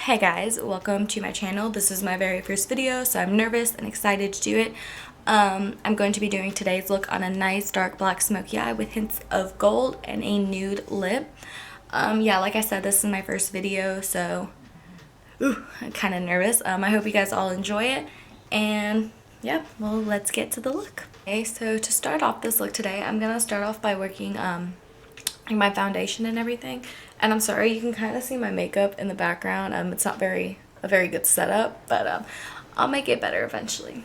Hey guys, welcome to my channel. This is my very first video, so I'm nervous and excited to do it. I'm going to be doing today's look on a nice dark black smoky eye with hints of gold and a nude lip. Yeah, like I said, this is my first video, so I'm kind of nervous. I hope you guys all enjoy it, and yeah, well, let's get to the look. Okay, so to start off this look today, I'm gonna start off by working my foundation and everything. And I'm sorry, you can kind of see my makeup in the background. It's not a very good setup, but I'll make it better eventually.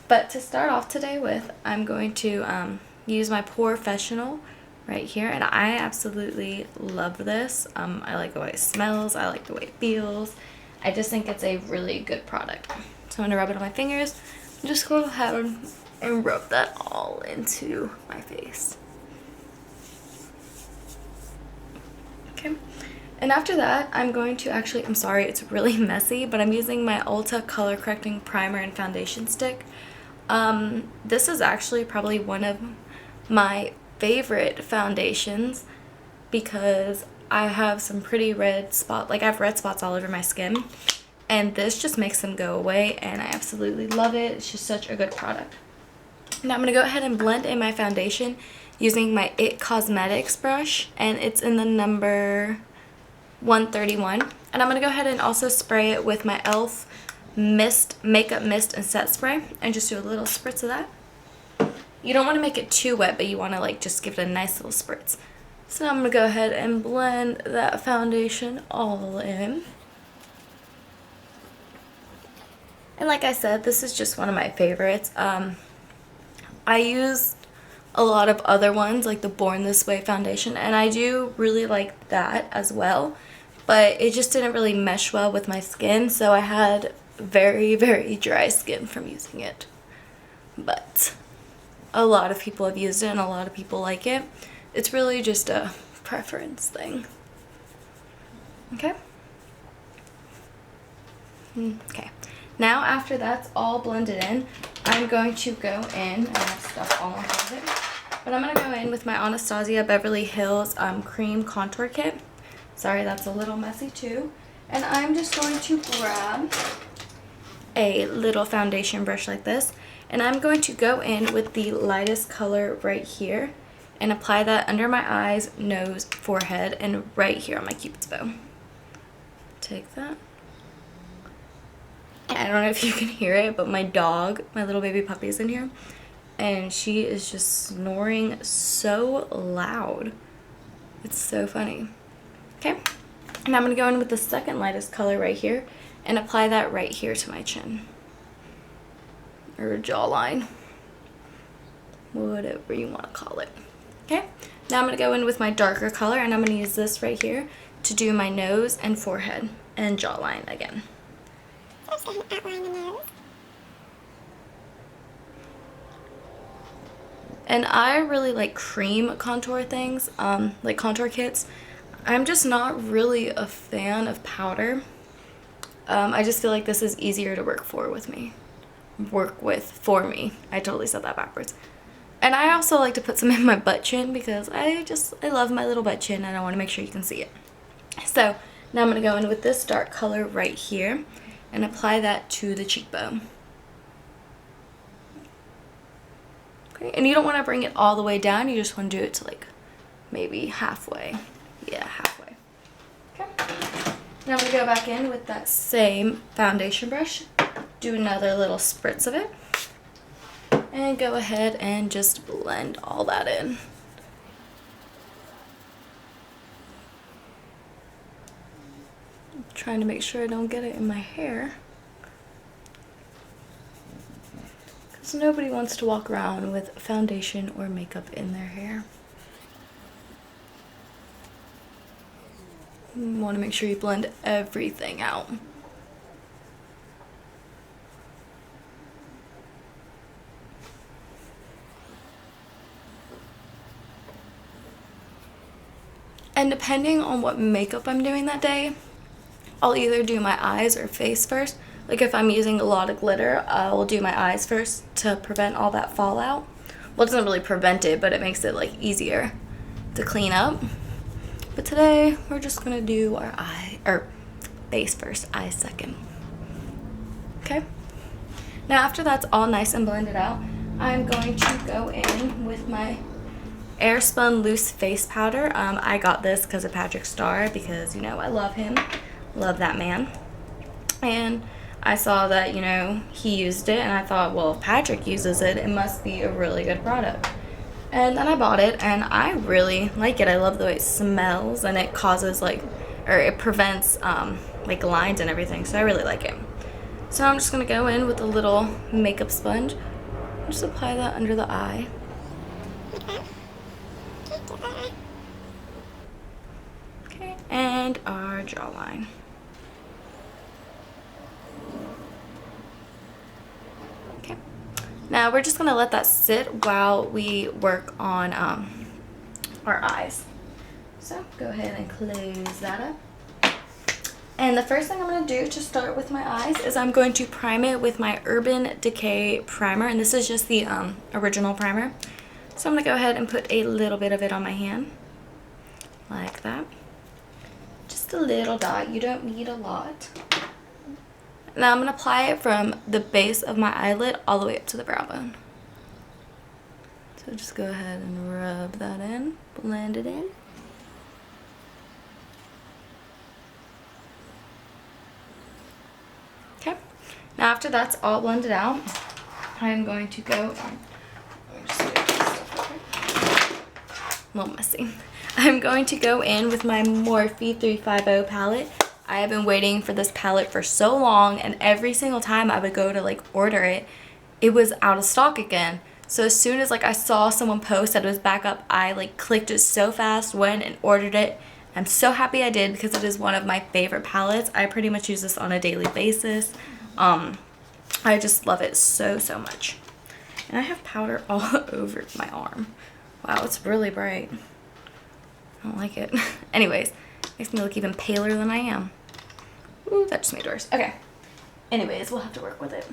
But to start off today with, I'm going to use my Professional right here, and I absolutely love this. I like the way it smells, I like the way it feels. I just think it's a really good product. So I'm gonna rub it on my fingers and just go ahead and rub that all into my face. Okay, and after that, I'm going to I'm sorry, it's really messy, but I'm using my Ulta Color Correcting Primer and Foundation Stick. This is actually probably one of my favorite foundations because I have some pretty red spots, like I have red spots all over my skin, and this just makes them go away, and I absolutely love it. It's just such a good product. Now I'm going to go ahead and blend in my foundation using my It Cosmetics brush, and it's in the number 131. And I'm going to go ahead and also spray it with my e.l.f. Makeup Mist and Set Spray, and just do a little spritz of that. You don't want to make it too wet, but you want to like just give it a nice little spritz. So now I'm going to go ahead and blend that foundation all in. And like I said, this is just one of my favorites. I used a lot of other ones, like the Born This Way foundation, and I do really like that as well, but it just didn't really mesh well with my skin, so I had very, very dry skin from using it. But a lot of people have used it, and a lot of people like it. It's really just a preference thing. Okay? Okay. Now, after that's all blended in, I'm going to go in, and I have stuff all over it, but I'm going to go in with my Anastasia Beverly Hills Cream Contour Kit. Sorry, that's a little messy too. And I'm just going to grab a little foundation brush like this, and I'm going to go in with the lightest color right here and apply that under my eyes, nose, forehead, and right here on my Cupid's bow. Take that. I don't know if you can hear it, but my dog, my little baby puppy, is in here, and she is just snoring so loud. It's so funny. Okay, and I'm going to go in with the second lightest color right here and apply that right here to my chin, or jawline, whatever you want to call it. Okay, now I'm going to go in with my darker color, and I'm going to use this right here to do my nose and forehead and jawline again. And I really like cream contour things, like contour kits. I'm just not really a fan of powder. I just feel like this is easier to work with for me. I totally said that backwards. And I also like to put some in my butt chin because I love my little butt chin, and I want to make sure you can see it. So now I'm going to go in with this dark color right here and apply that to the cheekbone. Okay, and you don't want to bring it all the way down, you just want to do it to like maybe halfway. Yeah, halfway. Okay. Now I'm going to go back in with that same foundation brush, do another little spritz of it, and go ahead and just blend all that in. Trying to make sure I don't get it in my hair, because nobody wants to walk around with foundation or makeup in their hair. You want to make sure you blend everything out. And depending on what makeup I'm doing that day, I'll either do my eyes or face first. Like if I'm using a lot of glitter, I'll do my eyes first to prevent all that fallout. Well, it doesn't really prevent it, but it makes it like easier to clean up. But today we're just gonna do our Base first, eye second. Okay. Now after that's all nice and blended out, I'm going to go in with my Airspun Loose Face Powder. I got this because of Patrick Starr, because, you know, I love him. Love that man. And I saw that, you know, he used it, and I thought, well, if Patrick uses it, it must be a really good product. And then I bought it, and I really like it. I love the way it smells, and it causes, like, or it prevents, like, lines and everything, so I really like it. So I'm just going to go in with a little makeup sponge. Just apply that under the eye. Okay, and our jawline. Okay, now we're just going to let that sit while we work on our eyes. So go ahead and close that up. And the first thing I'm going to do to start with my eyes is I'm going to prime it with my Urban Decay primer. And this is just the original primer. So I'm going to go ahead and put a little bit of it on my hand. Like that. Just a little dot. You don't need a lot. Now I'm going to apply it from the base of my eyelid all the way up to the brow bone. So just go ahead and rub that in. Blend it in. Okay, now after that's all blended out, I'm going to go, a little messy. I'm going to go in with my Morphe 350 palette. I have been waiting for this palette for so long, and every single time I would go to like order it, it was out of stock again. So as soon as like I saw someone post that it was back up, I like clicked it so fast, went and ordered it. I'm so happy I did because it is one of my favorite palettes. I pretty much use this on a daily basis. I just love it so, so much. And I have powder all over my arm. Wow, it's really bright. I don't like it. Anyways, makes me look even paler than I am. Ooh, that just made it worse. Okay. Anyways, we'll have to work with it.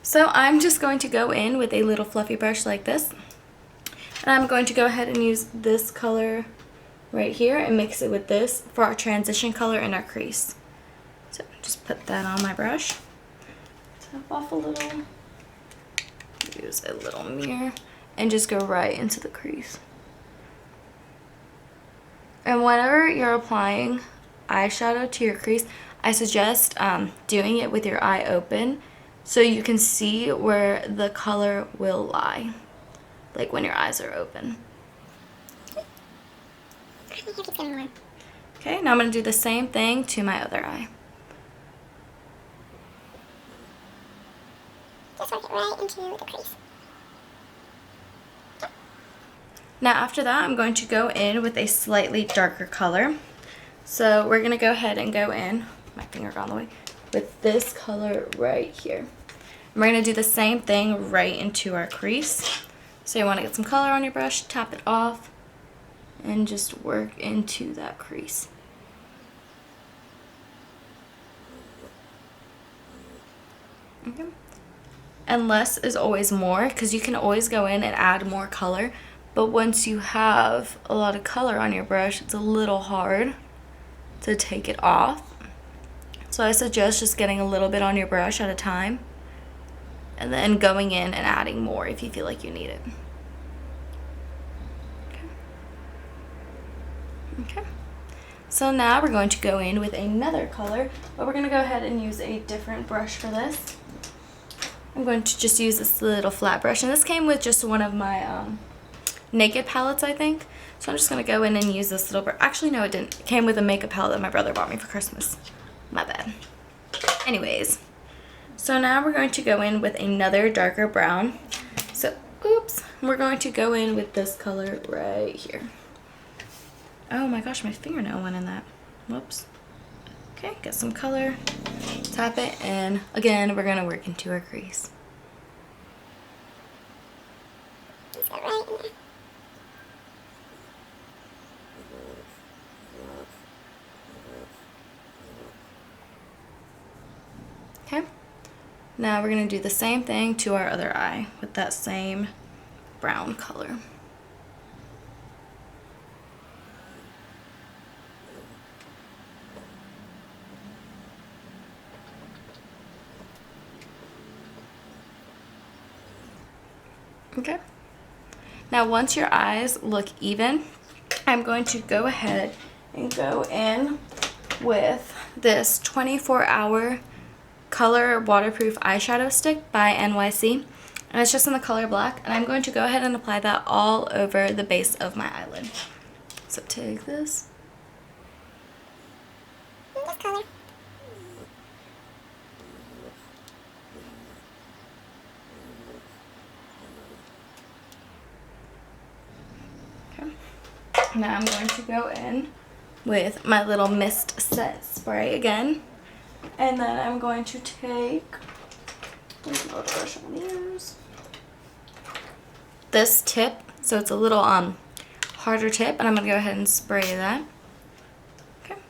So I'm just going to go in with a little fluffy brush like this. And I'm going to go ahead and use this color right here and mix it with this for our transition color in our crease. So just put that on my brush. Tap off a little. Use a little mirror and just go right into the crease. And whenever you're applying eyeshadow to your crease, I suggest doing it with your eye open so you can see where the color will lie, like when your eyes are open. Okay, now I'm going to do the same thing to my other eye. Just work it right into the crease. Now after that, I'm going to go in with a slightly darker color. So we're going to go ahead and go in, my finger got in the way, with this color right here. And we're going to do the same thing right into our crease. So you want to get some color on your brush, tap it off, and just work into that crease. Okay. And less is always more, because you can always go in and add more color, but once you have a lot of color on your brush, it's a little hard to take it off. So I suggest just getting a little bit on your brush at a time and then going in and adding more if you feel like you need it. Okay, so now we're going to go in with another color, but we're going to go ahead and use a different brush for this. I'm going to just use this little flat brush, and this came with just one of my Naked palettes, I think. So I'm just going to go in and use this little brush. Actually, no, it didn't. It came with a makeup palette that my brother bought me for Christmas. My bad. Anyways, so now we're going to go in with another darker brown. So, oops, we're going to go in with this color right here. Oh my gosh, my fingernail went in that. Whoops. Okay, get some color, tap it, and again, we're gonna work into our crease. Just go right in there. Okay, now we're gonna do the same thing to our other eye with that same brown color. Okay. Now once your eyes look even, I'm going to go ahead and go in with this 24-hour color waterproof eyeshadow stick by NYC. And it's just in the color black. And I'm going to go ahead and apply that all over the base of my eyelid. So take this. This color. Now I'm going to go in with my little mist set spray again. And then I'm going to take this tip. So it's a little harder tip, and I'm going to go ahead and spray that. Okay.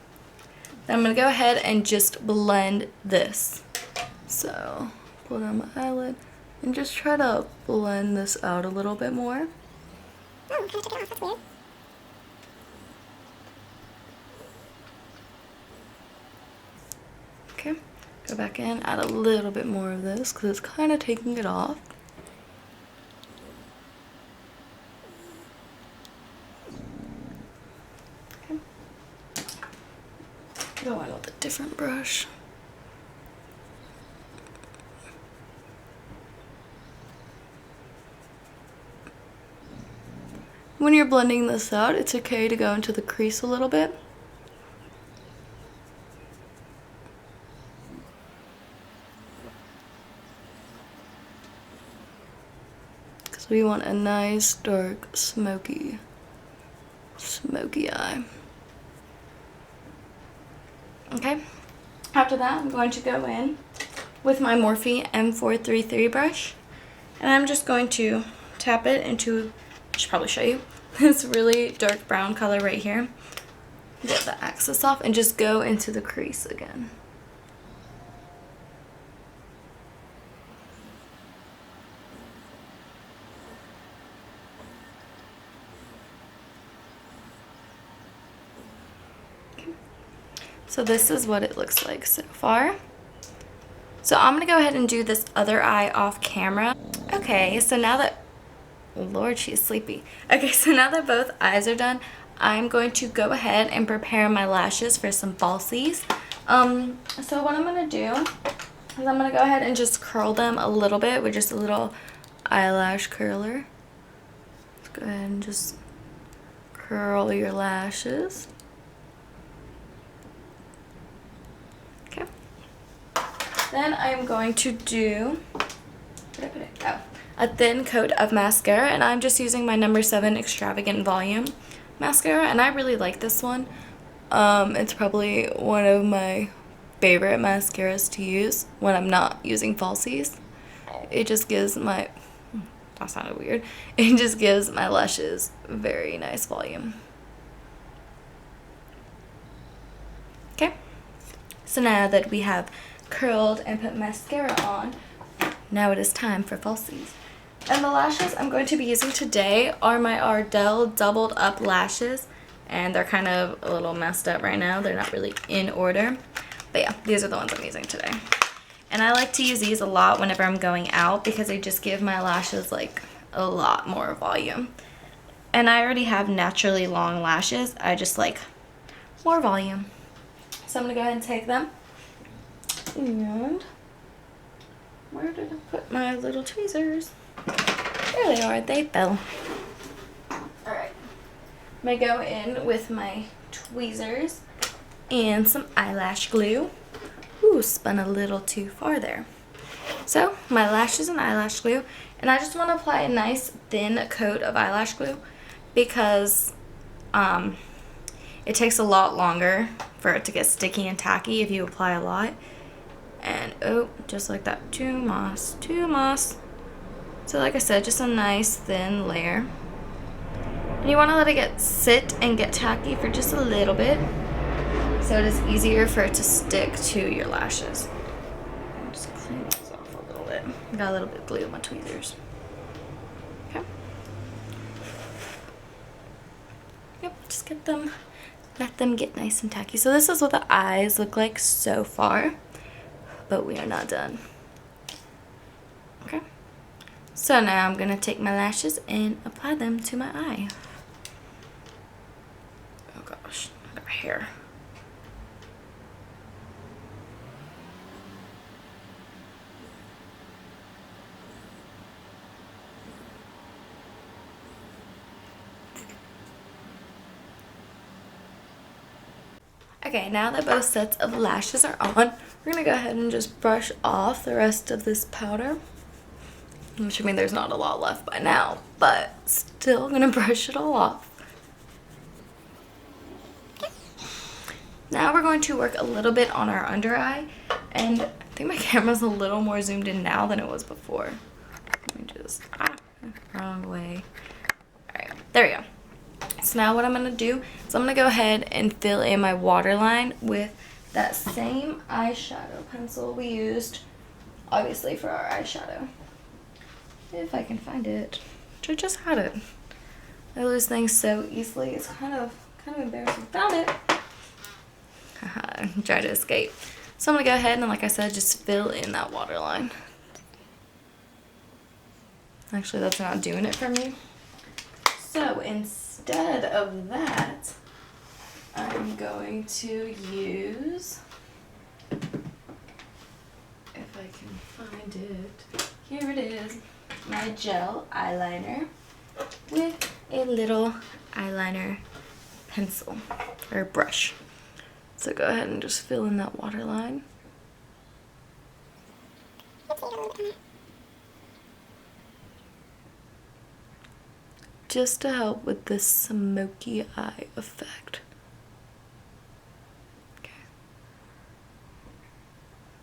Then I'm going to go ahead and just blend this. So pull down my eyelid and just try to blend this out a little bit more. Oh, I'm kind of took it off. That's weird. Okay, go back in, add a little bit more of this because it's kind of taking it off. Okay. Go in with a different brush. When you're blending this out, it's okay to go into the crease a little bit. Because we want a nice, dark, smoky eye. Okay, after that, I'm going to go in with my Morphe M433 brush. And I'm just going to tap it into, I should probably show you, this really dark brown color right here. Get the excess off and just go into the crease again. So this is what it looks like so far. So I'm gonna go ahead and do this other eye off camera. Okay, so now that, Lord, she's sleepy. Okay, so now that both eyes are done, I'm going to go ahead and prepare my lashes for some falsies. So what I'm gonna do is I'm gonna go ahead and just curl them a little bit with just a little eyelash curler. Let's go ahead and just curl your lashes. Okay. Then I'm going to do, where did I put it? Oh, a thin coat of mascara, and I'm just using my number 7 Extravagant Volume mascara, and I really like this one. It's probably one of my favorite mascaras to use when I'm not using falsies. It just gives my, that sounded weird, it just gives my lashes very nice volume. Okay, so now that we have curled and put mascara on, now it is time for falsies. And the lashes I'm going to be using today are my Ardell doubled up lashes, and they're kind of a little messed up right now. They're not really in order, but yeah, these are the ones I'm using today. And I like to use these a lot whenever I'm going out because they just give my lashes like a lot more volume. And I already have naturally long lashes. I just like more volume. So I'm gonna go ahead and take them. And where did I put my little tweezers? There they are, they fell. Alright, I'm gonna go in with my tweezers and some eyelash glue. Ooh, spun a little too far there. So, my lashes and eyelash glue, and I just want to apply a nice thin coat of eyelash glue because it takes a lot longer for it to get sticky and tacky if you apply a lot. And oh, just like that, too moss. So like I said, just a nice thin layer. And you want to let it sit and get tacky for just a little bit, so it is easier for it to stick to your lashes. Just clean these off a little bit. Got a little bit of glue on my tweezers. Okay. Yep, just get them, let them get nice and tacky. So this is what the eyes look like so far, but we are not done. Okay. So now I'm going to take my lashes and apply them to my eye. Oh gosh, I got hair. Okay, now that both sets of lashes are on, we're going to go ahead and just brush off the rest of this powder. Which, I mean, there's not a lot left by now, but still going to brush it all off. Now we're going to work a little bit on our under eye, and I think my camera's a little more zoomed in now than it was before. Let me just, wrong way. All right, there we go. So now what I'm going to do is I'm going to go ahead and fill in my waterline with that same eyeshadow pencil we used, obviously, for our eyeshadow. If I can find it, which I just had it. I lose things so easily, it's kind of embarrassing. Found it. Haha, try to escape. So I'm going to go ahead and, like I said, just fill in that waterline. Actually, that's not doing it for me. So instead of that, I'm going to use, if I can find it, here it is, my gel eyeliner with a little eyeliner pencil or brush. So go ahead and just fill in that waterline. Just to help with this smoky eye effect.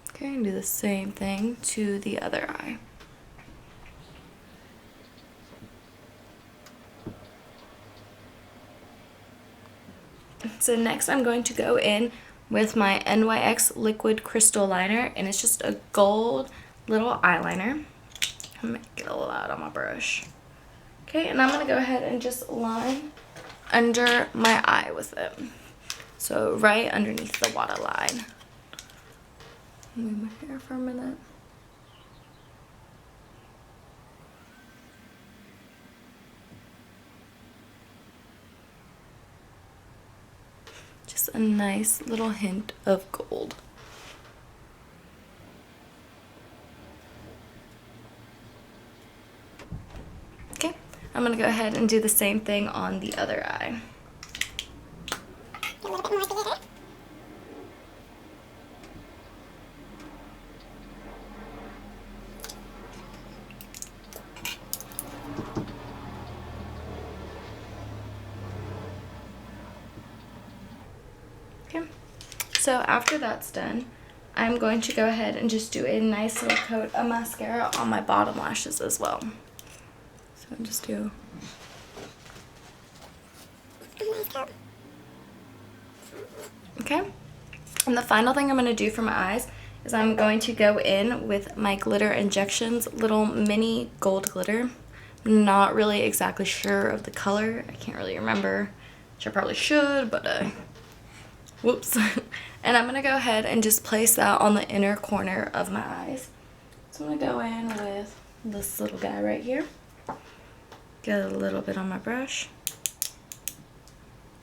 Okay, and do the same thing to the other eye. So next I'm going to go in with my NYX liquid crystal liner, and it's just a gold little eyeliner. I'm gonna get a lot on my brush. Okay, and I'm gonna go ahead and just line under my eye with it. So right underneath the waterline. Move my hair for a minute. Just a nice little hint of gold. Okay, I'm gonna go ahead and do the same thing on the other eye. A little bit more together. Okay, so after that's done, I'm going to go ahead and just do a nice little coat of mascara on my bottom lashes as well. So just do. Okay, and the final thing I'm going to do for my eyes is I'm going to go in with my Glitter Injections little mini gold glitter. I'm not really exactly sure of the color. I can't really remember, which I probably should, but whoops. And I'm going to go ahead and just place that on the inner corner of my eyes. So I'm going to go in with this little guy right here. Get a little bit on my brush.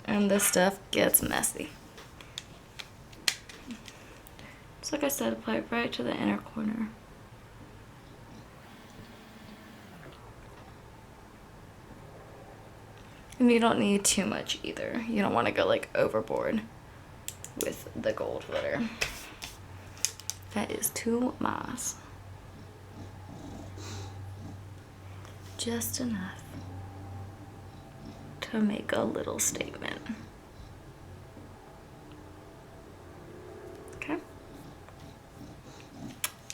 And this stuff gets messy. Just like I said, apply it right to the inner corner. And you don't need too much either. You don't want to go like overboard with the gold glitter. That is too much. Just enough to make a little statement. Okay.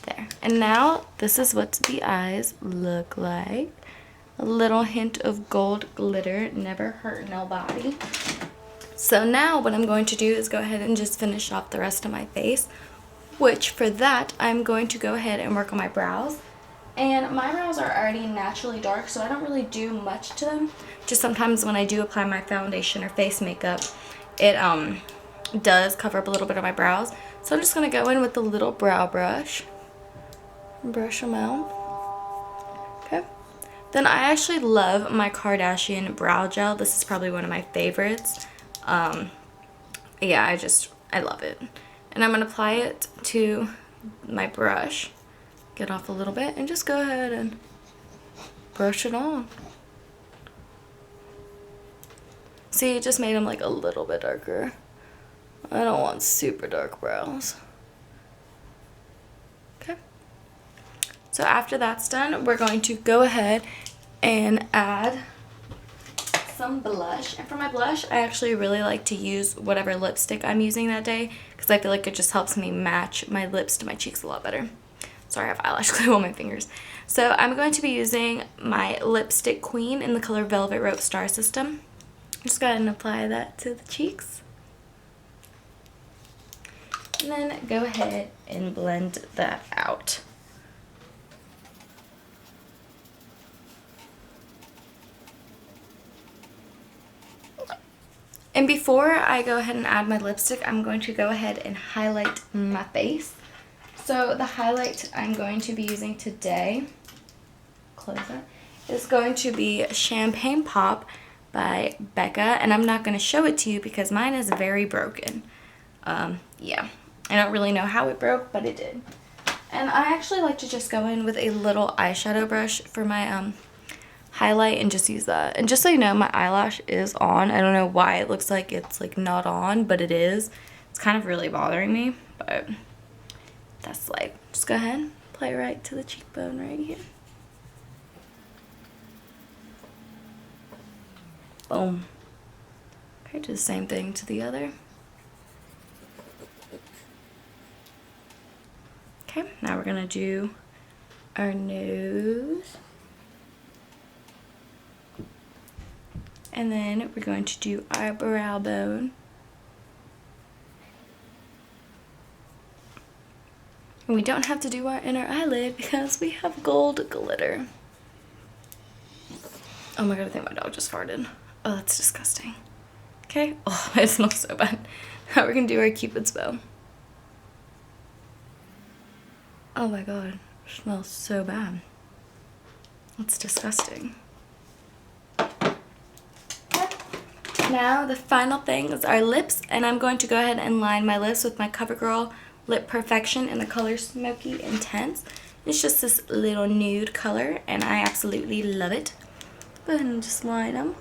There. And now this is what the eyes look like. A little hint of gold glitter, never hurt nobody. So now what I'm going to do is go ahead and just finish off the rest of my face, which for that I'm going to go ahead and work on my brows. And my brows are already naturally dark, so I don't really do much to them. Just sometimes when I do apply my foundation or face makeup, it does cover up a little bit of my brows. So I'm just going to go in with the little brow brush and brush them out. Okay. Then I actually love my Kardashian brow gel. This is probably one of my favorites. Yeah, I love it. And I'm going to apply it to my brush. Get off a little bit and just go ahead and brush it on. See, it just made them like a little bit darker. I don't want super dark brows. Okay. So after that's done, we're going to go ahead and add some blush. And for my blush, I actually really like to use whatever lipstick I'm using that day because I feel like it just helps me match my lips to my cheeks a lot better. Sorry, I have eyelash glue on my fingers. So I'm going to be using my Lipstick Queen in the color Velvet Rope Star System. Just go ahead and apply that to the cheeks. And then go ahead and blend that out. And before I go ahead and add my lipstick, I'm going to go ahead and highlight my face. So the highlight I'm going to be using today, close that, is going to be Champagne Pop by Becca. And I'm not going to show it to you because mine is very broken. Yeah, I don't really know how it broke, but it did. And I actually like to just go in with a little eyeshadow brush for my highlight and just use that. And just so you know, my eyelash is on. I don't know why it looks like it's like not on, but it is. It's kind of really bothering me, but that's like, just go ahead, play right to the cheekbone right here. Boom. Okay, do the same thing to the other. Okay, now we're gonna do our nose. And then we're going to do our brow bone. And we don't have to do our inner eyelid because we have gold glitter. Oh my god, I think my dog just farted. Oh, that's disgusting. Okay. Oh, it smells so bad. Now we're gonna do our Cupid's bow. Oh my god, it smells so bad. That's disgusting. Now the final thing is our lips, and I'm going to go ahead and line my lips with my CoverGirl Lip Perfection in the color Smoky Intense. It's just this little nude color, and I absolutely love it. Go ahead and just line them.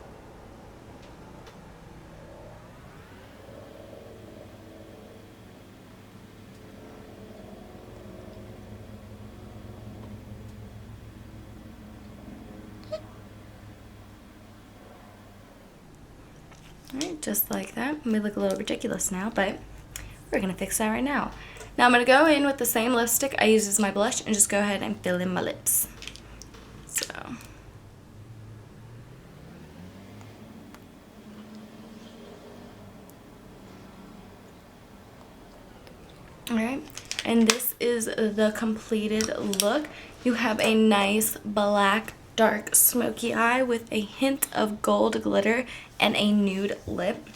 Alright, just like that. It may look a little ridiculous now, but we're going to fix that right now. Now I'm going to go in with the same lipstick I use as my blush and just go ahead and fill in my lips. So, alright, and this is the completed look. You have a nice black dark smoky eye with a hint of gold glitter and a nude lip.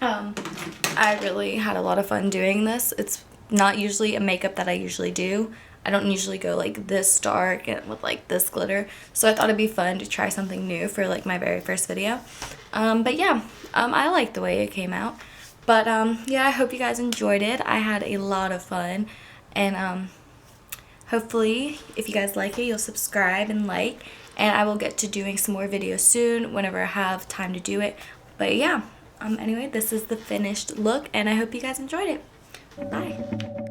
I really had a lot of fun doing this. It's not usually a makeup that I usually do. I don't usually go like this dark and with like this glitter, so I thought it'd be fun to try something new for like my very first video. But yeah, I like the way it came out. But yeah, I hope you guys enjoyed it. I had a lot of fun, and hopefully if you guys like it, you'll subscribe and like, and I will get to doing some more videos soon whenever I have time to do it. But yeah, anyway, this is the finished look, and I hope you guys enjoyed it. Bye.